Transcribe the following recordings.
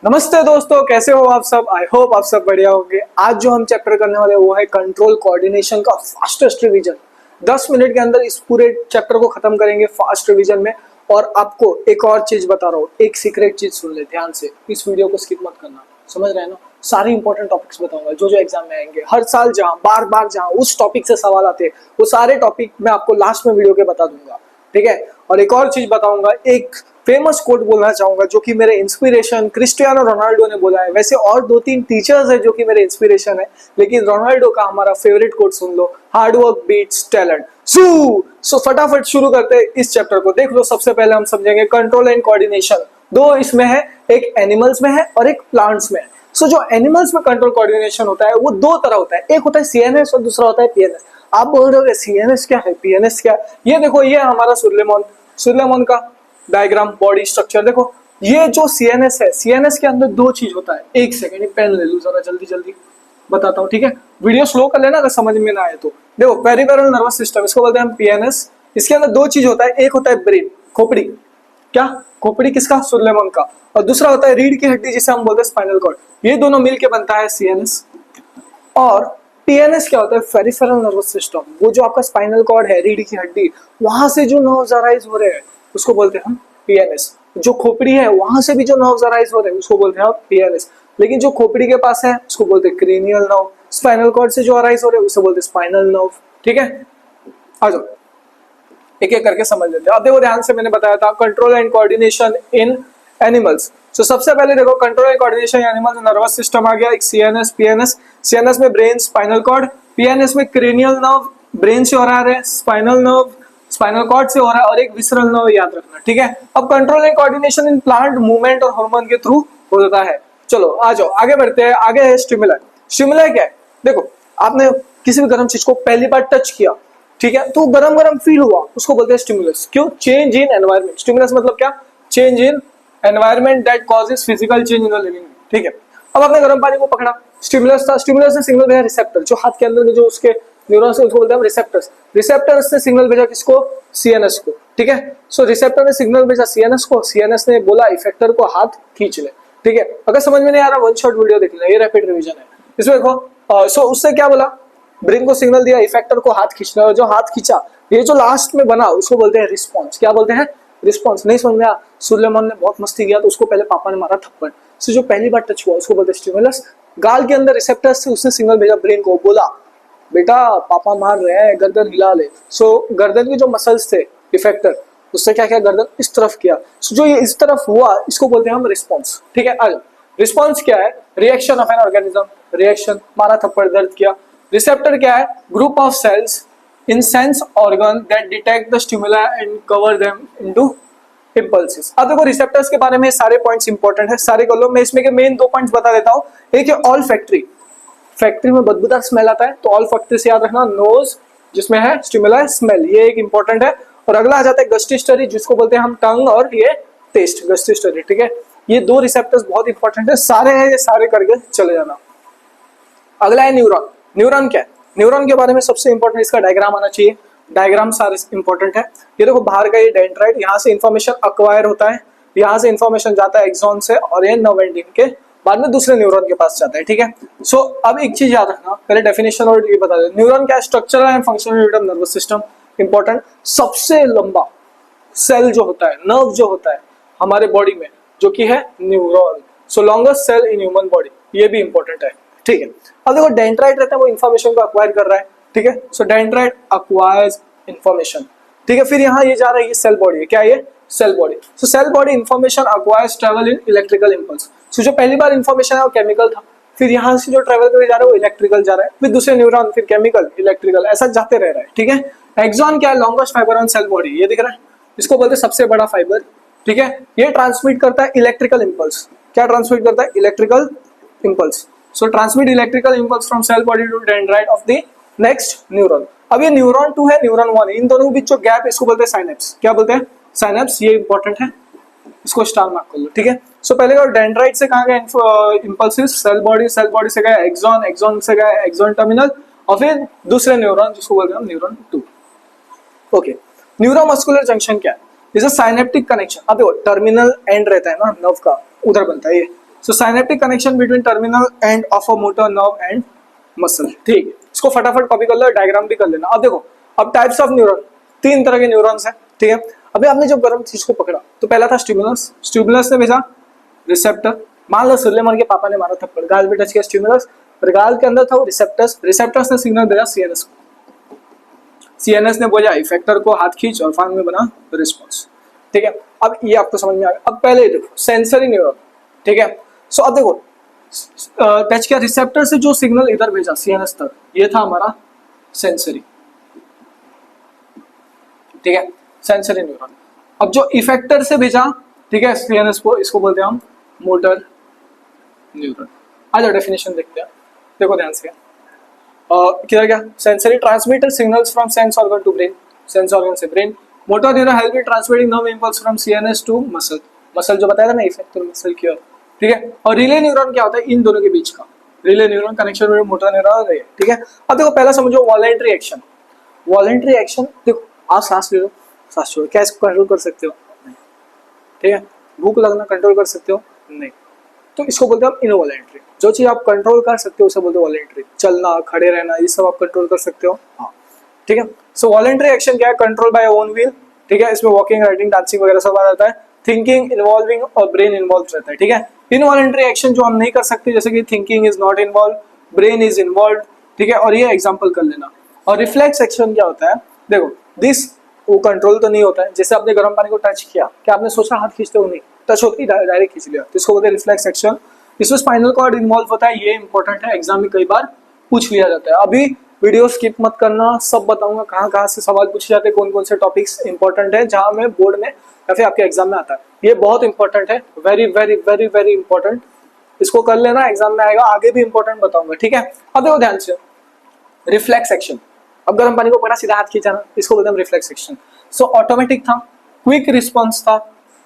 नमस्ते दोस्तों, कैसे हो आप सब। आई होप आप सब बढ़िया होंगे। आज जो हम चैप्टर करने वाले वो है कंट्रोल कोऑर्डिनेशन का फास्टेस्ट रिवीजन। 10 मिनट के अंदर इस पूरे चैप्टर को खत्म करेंगे फास्ट रिवीजन में। और आपको एक और चीज बता रहा हूँ, एक सीक्रेट चीज सुन ले ध्यान से, इस वीडियो को स्किप मत करना, समझ रहे हैं ना। सारी इंपॉर्टेंट टॉपिक्स बताऊंगा जो जो एग्जाम में आएंगे हर साल, जहाँ बार बार जहाँ उस टॉपिक से सवाल आते हैं वो सारे टॉपिक मैं आपको लास्ट में वीडियो के बता दूंगा, ठीक है। और एक और चीज बताऊंगा, एक फेमस कोट बोलना चाहूंगा जो कि मेरे इंस्पिरेशन क्रिस्टियानो रोनाल्डो ने बोला है। वैसे और 2-3 टीचर्स है जो कि मेरे इंस्पिरेशन है, लेकिन रोनाल्डो का हमारा फेवरेट कोट सुन लो, हार्ड वर्क बीट्स टैलेंट। सो फटाफट शुरू करते हैं इस चैप्टर को। देख लो, सबसे पहले हम समझेंगे कंट्रोल एंड कोऑर्डिनेशन। दो इसमें है, एक एनिमल्स में है और एक प्लांट्स में है। सो जो एनिमल्स में कंट्रोल कोऑर्डिनेशन होता है वो दो तरह होता है, एक होता है सीएनएस और दूसरा होता है पीएनएस। आप बोल रहे हो सीएनएस क्या है, पीएनएस क्या है। ये देखो, ये हमारा सुलेमन का डायग्राम, बॉडी स्ट्रक्चर देखो। ये जो सीएनएस है, सीएनएस के अंदर दो चीज होता है। एक सेकंड, पेन ले लूं जरा, जल्दी जल्दी बताता हूँ, ठीक है। वीडियो स्लो कर लेना अगर समझ में ना आए तो। देखो, पेरिफेरल नर्वस सिस्टम, इसको बोलते हैं हम पीएनएस। इसके अंदर दो चीज होता है, एक होता है ब्रेन, खोपड़ी। क्या खोपड़ी किसका, सुलेमन का। और दूसरा होता है रीढ़ की हड्डी, जिसे हम बोलते हैं स्पाइनल कॉर्ड। ये दोनों मिलके बनता है सीएनएस। और पीएनएस क्या होता है, पेरिफेरल नर्वस सिस्टम। वो जो आपका स्पाइनल कॉर्ड है, रीढ़ की हड्डी, वहां से जो नर्व्स अराइज हो रहे हैं उसको बोलते हैं हम पीएनएस। जो खोपड़ी है वहां से भी जो नर्व्स अराइज हो रहे हैं उसको बोलते हैं हम पीएनएस। लेकिन जो खोपड़ी के पास है उसको बोलते हैं क्रेनियल नर्व। स्पाइनल कॉर्ड से जो अराइज हो रहे हैं उसे बोलते हैं स्पाइनल नर्व, ठीक है। आ जाओ, एक एक करके समझ लेते हैं। अब देखो ध्यान से, मैंने बताया था control and coordination in animals. तो सबसे पहले देखो, control and coordination animals, nervous system आ गया, एक सीएनएस, पीएनएस। सीएनएस में ब्रेन, स्पाइनल कॉर्ड। पीएनएस में क्रेनियल नर्व, ब्रेन से हो रहा है, स्पाइनल नर्व स्पाइनल कॉर्ड से हो रहा है, और एक विसरल नर्व, याद रखना, ठीक है। अब control and coordination in plant movement और हार्मोन के थ्रू होता है। चलो आ जाओ, आगे बढ़ते हैं। आगे है स्टिमुलाई। स्टिमुलाई क्या है, देखो, आपने किसी भी गर्म चीज को पहली बार टच किया, ठीक है, तो गरम गरम फील हुआ, उसको बोलते हैं स्टिमुलस। क्यों, चेंज इन एनवायरमेंट। स्टिमुलस मतलब क्या, change in environment that causes physical change in the living, ठीक है। अब आपने गर्म पानी को पकड़ा, स्टिमुलस था, स्टिमुलस ने सिग्नल भेजा रिसेप्टर, जो हाथ के अंदर में जो उसके न्यूरॉन्स है उसको बोलते हैं रिसेप्टर्स। रिसेप्टर्स ने सिग्नल भेजा किसको, सीएनएस को, ठीक है। सो रिसेप्टर ने सिग्नल भेजा सीएनएस को, सीएनएस ने बोला इफेक्टर को हाथ खींच ले, ठीक है। अगर समझ में नहीं आ रहा, वन शॉट वीडियो देख ले, ये रैपिड रिवीजन है। इसमें देखो, सो उससे क्या बोला, ब्रेन को सिग्नल दिया इफेक्टर को हाथ खींचना, और जो हाथ खींचा, ये जो लास्ट में बना उसको बोलते हैं रिस्पॉन्स। क्या बोलते हैं, रिस्पॉन्स। नहीं समझ में आया, सुलेमान ने बहुत मस्ती किया तो उसको पहले पापा ने मारा थप्पड़, सो जो पहली बार टच हुआ उसको बोलते हैं स्टिमुलस। गाल के अंदर रिसेप्टर्स से उसने सिग्नल भेजा ब्रेन को, बोला बेटा पापा मार रहे हैं, गर्दन हिला ले। सो गर्दन के जो मसल्स थे इफेक्टर, उससे क्या किया, गर्दन इस तरफ किया। सो जो ये इस तरफ हुआ इसको बोलते हैं हम रिस्पॉन्स, ठीक है। अब रिस्पॉन्स क्या है, reaction of an organism, reaction, मारा थप्पड़, दर्द किया। रिसेप्टर क्या है, group of cells in sense organ that detect the stimuli and cover them into impulses. अब देखो रिसेप्टर्स के बारे में सारे पॉइंट्स इंपॉर्टेंट है, सारे कर लो। मैं इसमें के मेन दो पॉइंट्स बता देता हूँ। एक है ऑल फैक्ट्री, फैक्ट्री में बदबूदार स्मेल आता है तो ऑल फैक्ट्री से याद रखना, नोज जिसमें है स्टिमुला स्मेल, ये एक इंपॉर्टेंट है। और अगला आ जाता है गस्टिस्टरी, जिसको बोलते हैं हम टंग, और ये टेस्ट, गस्टिस्टरी, ठीक है। ये दो रिसेप्टर्स बहुत इंपॉर्टेंट है, सारे हैं, ये सारे करके चले जाना। अगला है न्यूरॉन। न्यूरॉन क्या है, न्यूरॉन के बारे में सबसे इंपॉर्टेंट इसका डायग्राम आना चाहिए। डायग्राम सारे इंपॉर्टेंट है। ये देखो बाहर का ये डेंड्राइट, यहाँ से इंफॉर्मेशन अक्वायर होता है, यहाँ से इंफॉर्मेशन जाता है एक्सॉन से, और ये नर्व एंडिंग के बाद में दूसरे न्यूरॉन के पास जाता है, ठीक है। सो अब एक चीज याद रखना, पहले डेफिनेशन और ये बता दे। न्यूरॉन क्या, structural and functional unit of nervous system, important. सबसे लंबा सेल जो होता है, नर्व जो होता है हमारे बॉडी में, जो कि है neuron. So longest cell in human body, ये भी इंपॉर्टेंट है, ठीक है। अब देखो डेंड्राइट रहता है, वो इन्फॉर्मेशन को अक्वायर कर रहा है, ठीक है। सो डेंड्राइट अक्वायर्स इन्फॉर्मेशन, ठीक है। फिर यहाँ ये जा रहा है, ये सेल बॉडी है, क्या ये cell body. So cell body information acquires travel in electrical impulse. So जो पहली बार इन्फॉर्मेशन है वो केमिकल था, फिर यहाँ से जो ट्रेवल करके जा रहा है वो इलेक्ट्रिकल जा रहा है, फिर दूसरे न्यूरॉन, फिर केमिकल, इलेक्ट्रिकल, ऐसा जाते रह रहा है, ठीक है। एक्सॉन क्या है, longest fibre on sale body, ये दिख रहा है, इसको बोलते हैं सबसे बड़ा फाइबर, ठीक है। ये ट्रांसमिट करता है इलेक्ट्रिकल इंपल्स। क्या ट्रांसमिट करता है, electrical impulse. So transmit electrical impulse from cell body to dendrite of the next neuron. अब ये न्यूरॉन 2 है, न्यूरॉन 1 है, इन दोनों के बीच जो गैप है इसको बोलते हैं साइनेप्स। क्या बोलते हैं, साइनेप्स, ये इंपॉर्टेंट है, इसको स्टार मार्क कर लो, ठीक है। सो पहले का डेंड्राइट से कहाँ गए impulses, cell body, cell body से गए एक्सॉन, एक्सॉन से गए एक्सॉन टर्मिनल, और फिर दूसरे न्यूरॉन जिसको बोलते हैं हम न्यूरॉन 2, ओके। न्यूरोमस्कुलर जंक्शन क्या है, इज अ साइनेप्टिक कनेक्शन। अब देखो टर्मिनल एंड रहता है ना नर्व का, उधर बनता है ये, so synaptic connection between terminal end of a motor nerve and muscle. ठीक है, इसको फटाफट कॉपी कर लो, डायग्राम भी कर लेना। अब देखो, अब टाइप्स ऑफ न्यूरॉन, 3 तरह के न्यूरॉन्स हैं। ठीक है, अभी आपने जब गर्म चीज को पकड़ा तो पहला था स्टिमुलस, स्टिमुलस ने भेजा रिसेप्टर। मान लो सुलेमान के पापा ने मारा थप्पड़, गाल पे टच किया स्टिमुलस, पर गाल के अंदर था वो रिसेप्टर्स, रिसेप्टर्स ने सिग्नल भेजा सीएनएस को, सीएनएस ने बोला इफेक्टर को हाथ खींच और फांग में बना रिस्पॉन्स। ठीक है, अब ये आपको समझ में आ गया। अब पहले देखो सेंसरी न्यूरॉन। ठीक है, सो अब देखो टच किया रिसेप्टर से जो सिग्नल इधर भेजा सीएनएस तक, ये था हमारा सेंसरी। ठीक है, सेंसरी न्यूरॉन। अब जो इफेक्टर से भेजा, ठीक है, सीएनएस को, इसको बोलते हैं हम मोटर न्यूरॉन। आ जाओ डेफिनेशन देखते हैं, देखो ध्यान से। किधर गया, sensory transmitter signals from sense organ to brain, sense organ से brain. Motor neuron help in transmitting nerve impulse from CNS to muscle, muscle जो बताया था ना इफेक्टर मसल की ओर। ठीक है, और रिले न्यूरॉन क्या होता है, इन दोनों के बीच का रिले न्यूरॉन कनेक्शन में मोटर न्यूरॉन है। ठीक है, अब देखो पहला समझो वॉलेंट्री एक्शन। वॉलेंट्री एक्शन, देखो आप सांस ले लो, सांस छोड़ो, क्या इसको कंट्रोल कर सकते हो? नहीं। ठीक है, भूख लगना कंट्रोल कर सकते हो? नहीं। तो इसको बोलते हैं हम इनवॉलेंट्री। जो चीज आप कंट्रोल कर सकते हो उसे बोलते हो वॉलेंट्री। चलना, खड़े रहना, ये सब आप कंट्रोल कर सकते हो। हाँ, ठीक है। सो वॉलेंट्री एक्शन क्या है, कंट्रोल बाय ओन व्हील। ठीक है, इसमें वॉकिंग, राइटिंग, डांसिंग वगैरह सब आ जाता है। थिंकिंग इन्वॉल्विंग और ब्रेन इन्वॉल्व रहता है। ठीक है, इनवॉलेंट्री एक्शन जो हम नहीं कर सकते, जैसे कि thinking is not involve, brain is involve. ठीक है, और ये एग्जाम्पल कर लेना। और रिफ्लेक्स एक्शन क्या होता है, देखो दिस वो कंट्रोल तो नहीं होता है। जैसे आपने गर्म पानी को टच किया, क्या आपने सोचा हाथ खींचते हो? नहीं, टच होती डायरेक्ट खींच लिया, तो इसको बोलते हैं रिफ्लेक्स एक्शन। इसमें स्पाइनल कॉर्ड इन्वॉल्व होता है, ये इंपॉर्टेंट है, एग्जाम में कई बार पूछ लिया जाता है। अभी वीडियो स्किप मत करना, सब बताऊंगा कहाँ कहाँ से सवाल पूछे जाते हैं, कौन कौन से टॉपिक्स इंपॉर्टेंट है जहाँ में बोर्ड में या फिर आपके एग्जाम में आता है। ये बहुत इंपॉर्टेंट है, very very very very important. इसको कर लेना, एग्जाम में आएगा, आगे भी इंपॉर्टेंट बताऊंगा। ठीक है, अब देखो ध्यान से, रिफ्लेक्स एक्शन। अब गर्म पानी को पकड़ा, सीधा हाथ खींचाना, इसको बोलते हैं रिफ्लेक्स एक्शन। सो ऑटोमेटिक था, क्विक रिस्पॉन्स था।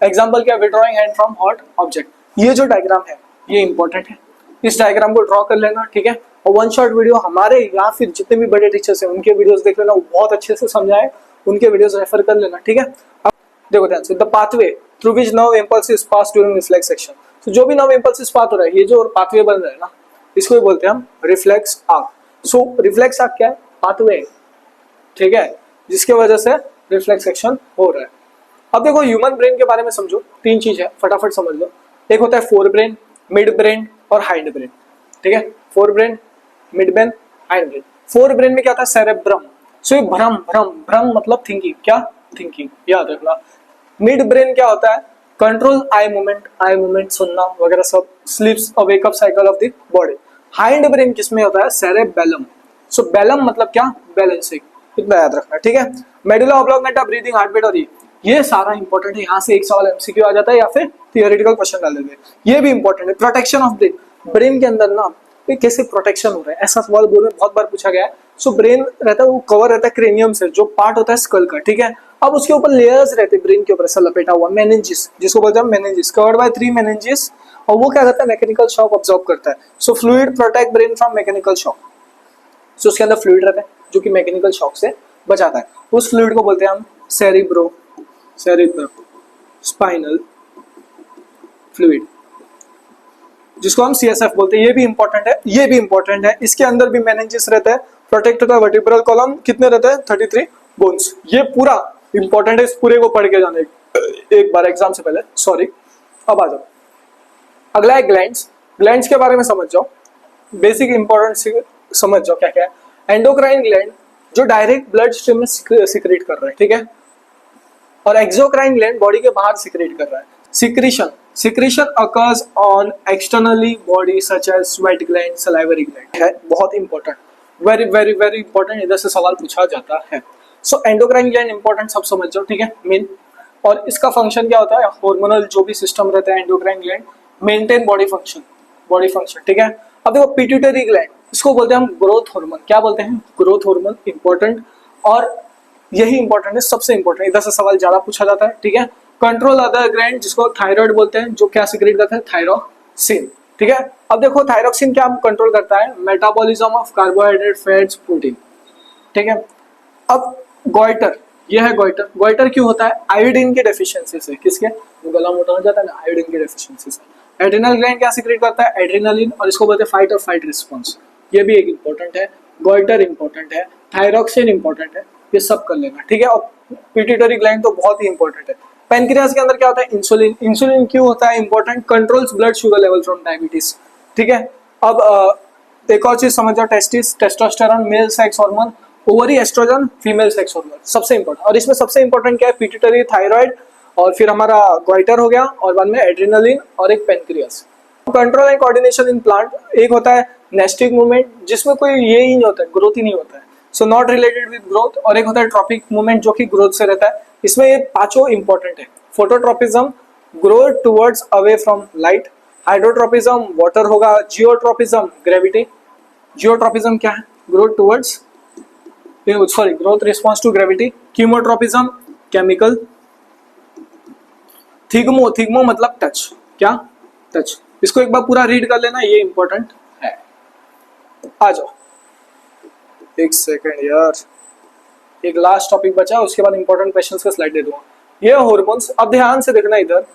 एग्जाम्पल क्या, withdrawing hand from hot object. ये जो डायग्राम है ये इंपॉर्टेंट है, इस डायग्राम को ड्रॉ कर लेना। ठीक है, और वन शॉट वीडियो हमारे या फिर जितने भी बड़े टीचर्स हैं उनके वीडियोस देख लेना, वो बहुत अच्छे से समझाए, उनके वीडियोस रेफर कर लेना। ठीक है, अब देखो ध्यान से, the pathway through which nerve impulse is pass during reflex action. तो जो भी नर्व इंपल्स पास हो रहा है, ये जो पाथवे बन रहा है ना, इसको भी बोलते हैं हम रिफ्लेक्स आर्क। सो रिफ्लेक्स आर्क क्या है, पाथवे। ठीक है, जिसके वजह से रिफ्लेक्स एक्शन हो रहा है। अब देखो ह्यूमन ब्रेन के बारे में समझो, 3 चीज है, फटाफट समझ लो। एक होता है फोर ब्रेन, मिड ब्रेन और हाइंड ब्रेन। ठीक है, fore brain, mid brain, hind brain. Fore brain में क्या था, सेरेब्रम। सो ये भ्रम, भ्रम भ्रम मतलब थिंकिंग, क्या थिंकिंग, याद रखना। मिड ब्रेन क्या होता है, कंट्रोल आई मूवमेंट सुनना वगैरह सब, स्लीप्स और wake up cycle of the body. Hind brain किसमें होता है, सेरेबेलम। सो बेलम मतलब क्या, बैलेंसिंग, इतना याद रखना। ठीक है, मेडुला ऑब्लोंगेटा, ब्रीदिंग, हार्टबीट और ये सारा इंपॉर्टेंट है। यहाँ से एक सवाल एमसीक्यू आ जाता है या फिर थियोरेटिकल क्वेश्चन डाल देते हैं, ये भी इंपॉर्टेंट है। प्रोटेक्शन ऑफ ब्रेन, ब्रेन के अंदर ना कैसे प्रोटेक्शन हो रहा है, ऐसा सवाल बोर्ड में बहुत बार पूछा गया है। सो ब्रेन रहता है, वो कवर रहता है क्रेनियम से, जो पार्ट होता है स्कल का। ठीक है, अब उसके ऊपर लेयर्स रहते हैं, ब्रेन के ऊपर ऐसा लपेटा हुआ, मेनिंजिस, जिसको बोलते हैं मेनिंजिस, कवर्ड बाय 3 मेनिंजिस। और वो क्या करता है, मैकेनिकल शॉक ऑब्जॉर्व करता है। So fluid protect brain from mechanical shock. So उसके अंदर फ्लूइड रहता है जो कि मैकेनिकल शॉक से बचाता है। उस फ्लूइड को बोलते हैं हम सेरिब्रो स्पाइनल फ्लूइड, जिसको हम सीएसएफ बोलते हैं। ये भी इंपॉर्टेंट है, ये भी इंपॉर्टेंट है। इसके अंदर भी मेनिंजिस रहता है, प्रोटेक्ट होता है वर्टिब्रल कॉलम। कितने रहते हैं, 33 बोन्स। ये पूरा इंपॉर्टेंट है, इस पूरे को पढ़ के जाने एक बार एग्जाम से पहले। सॉरी, अब आ जाओ, अगला है ग्लैंड्स। ग्लैंड्स के बारे में समझ जाओ, बेसिक इंपॉर्टेंट समझ जाओ क्या क्या है। एंडोक्राइन ग्लैंड जो डायरेक्ट ब्लड स्ट्रीम में सिक्रेट कर रहा है। ठीक है, और एक्सोक्राइन ग्लैंड बॉडी के बाहर सिक्रेट कर रहा है। Secretion occurs on externally body such as sweat gland, salivary gland है, बहुत important, very very very important, इधर से सवाल पूछा जाता है। सो एंडोक्राइन ग्लैंड इंपॉर्टेंट, सब समझ जाओ। ठीक है, मेन, और इसका फंक्शन क्या होता है, हार्मोनल जो भी सिस्टम रहता है endocrine gland, maintain body function. ठीक है, अब देखो पिट्यूटरी ग्लैंड, इसको बोलते हैं हम ग्रोथ हार्मोन। क्या बोलते हैं, ग्रोथ हार्मोन, इंपॉर्टेंट। और यही इंपॉर्टेंट है, सबसे इंपॉर्टेंट, इधर से सवाल ज्यादा पूछा जाता है। ठीक है, कंट्रोल अदर ग्लैंड, जिसको थायराइड बोलते हैं, जो क्या सिक्रेट करता है, थायरोक्सिन। ठीक है, अब देखो थायरोक्सिन क्या कंट्रोल करता है, metabolism of carbohydrate, fats, protein. ठीक है, अब गॉइटर, ये है गॉइटर। गॉइटर क्यों होता है, आयोडीन के डेफिशिएंसी से। किसके, गला मोटा हो जाता है ना, आयोडीन के डेफिशिएंसी से। एड्रिनल ग्लैंड क्या सीक्रेट करता है? एड्रिनलिन, और इसको बोलते हैं फाइट और फाइट रिस्पॉन्स। ये भी एक इंपॉर्टेंट है। गॉइटर इंपॉर्टेंट है, थायरॉक्सिन इंपॉर्टेंट है, ये सब कर लेना, ठीक है। और पिट्यूटरी ग्लैंड तो बहुत ही इंपॉर्टेंट है। पेनक्रियास के अंदर क्या होता है? इंसुलिन। इंसुलिन क्यों होता है important? Controls blood sugar level from diabetes, ठीक है। अब एक और चीज समझ जाओ, testis, testosterone male sex hormone, ovary oestrogen female sex hormone, सबसे इंपॉर्टेंट। और इसमें सबसे इंपॉर्टेंट क्या है? पिट्यूटरी, थायराइड, और फिर हमारा गॉइटर हो गया, और बाद में एड्रिनलिन, और एक pancreas. Control and coordination in plant, एक होता है नेस्टिंग मूवमेंट, जिसमें कोई ये ही नहीं होता है, ग्रोथ ही नहीं होता है, so not related with growth. और एक होता है ट्रॉपिक मूवमेंट, जो कि ग्रोथ से रहता है। इसमें ये पांचों इंपॉर्टेंट है। Phototropism, growth towards away from light. Hydrotropism water होगा। Geotropism gravity. जियोट्रोपिज्म क्या है? Growth towards, sorry, growth response to gravity. Chemotropism chemical. Thigmo, thigmo मतलब टच, क्या? टच। इसको एक बार पूरा रीड कर लेना, ये इंपॉर्टेंट है। आ जाओ, एक सेकंड यार, एक लास्ट टॉपिक बचा, उसके बाद इंपॉर्टेंट क्वेश्चंस का स्लाइड दे दूंगा। ये हार्मोन्स, अब ध्यान से देखना, इधर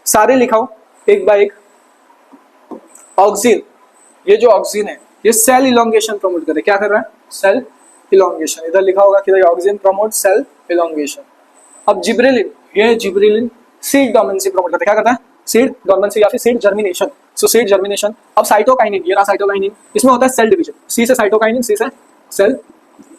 सारे लिखाओ एक बाय एक। ऑक्सिन, ये जो ऑक्सिन है ये सेल इलोंगेशन प्रमोट कर रहा है। क्या कर रहा है? Cell elongation. इधर लिखा होगा कि ऑक्सिन प्रमोट सेल इलोंगेशन। अब जिब्रेलिन, ये जिब्रेलिन सीड डोमेंसी प्रमोट करता है। क्या करता है? सीड डोमेंसी या फिर seed germination. So seed germination. अब साइटोकाइनिन, ये रहा साइटोकाइनिन, इसमें होता है सेल डिवीजन। सी से साइटोकाइनिन, सी से सेल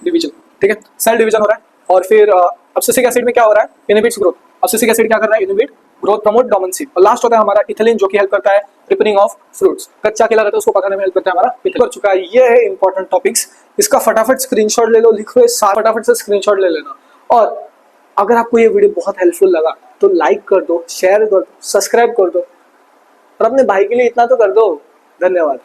डिवीजन, ठीक है, सेल डिवीजन हो रहा है। और फिर एब्सिसिक एसिड में क्या हो रहा है? Inhibits growth. एब्सिसिक एसिड क्या कर रहा है? Inhibit growth, promote dormancy. और लास्ट होता है हमारा इथिलीन, जो कि हेल्प करता है रिपेयरिंग ऑफ फ्रूट्स। कच्चा केला रहता है उसको पकाने में हेल्प करता है हमारा इथिलीन। कर चुका है, ये है इंपॉर्टेंट टॉपिक्स। इसका फटाफट स्क्रीनशॉट ले लो, लिखो फटाफट से स्क्रीनशॉट ले लेना। और अगर आपको ये वीडियो बहुत हेल्पफुल लगा तो लाइक कर दो, शेयर कर दो, सब्सक्राइब कर दो, और अपने भाई के लिए इतना तो कर दो। धन्यवाद।